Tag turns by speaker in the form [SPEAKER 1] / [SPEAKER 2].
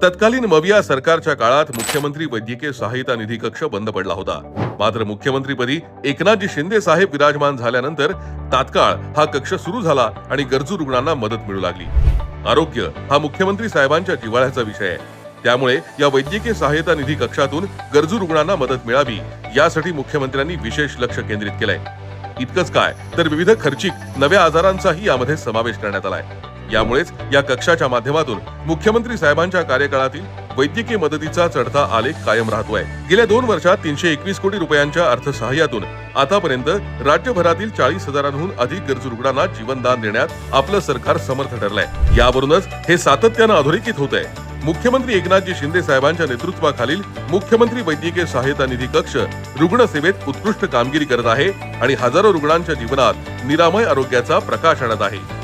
[SPEAKER 1] तत्कालीन मविया सरकारच्या काळात मुख्यमंत्री वैद्यकीय सहायता निधी कक्ष बंद पडला होता. मात्र मुख्यमंत्रीपदी एकनाथजी शिंदे साहेब विराजमान झाल्यानंतर तात्काळ हा कक्ष सुरू झाला आणि गरजू रुग्णांना मदत मिळू लागली. आरोग्य हा मुख्यमंत्री साहेबांच्या जिव्हाळ्याचा विषय आहे. त्यामुळे या वैद्यकीय सहायता निधी कक्षातून गरजू रुग्णांना मदत मिळावी यासाठी मुख्यमंत्र्यांनी विशेष लक्ष केंद्रित केलंय. इतकंच काय तर विविध खर्चिक नव्या आजारांचाही यामध्ये समावेश करण्यात आलाय. यामुळेच या कक्षाच्या माध्यमातून मुख्यमंत्री साहेबांच्या कार्यकाळातील वैद्यकीय मदतीचा चढता आलेख कायम राहतोय. गेल्या 2 वर्षात 321 कोटी रुपयांच्या अर्थसहाय्यातून आतापर्यंत राज्यभरातील 40,000हून अधिक गरजू रुग्णांना जीवनदान देण्यात आपलं सरकार समर्थ ठरलंय. यावरूनच हे सातत्यानं अधोरेखित होतंय. मुख्यमंत्री एकनाथजी शिंदे साहेबांच्या नेतृत्वाखालील मुख्यमंत्री वैद्यकीय सहायता निधी कक्ष रुग्णसेवेत उत्कृष्ट कामगिरी करत आहे आणि हजारो रुग्णांच्या जीवनात निरामय आरोग्याचा प्रकाश आणत आहे.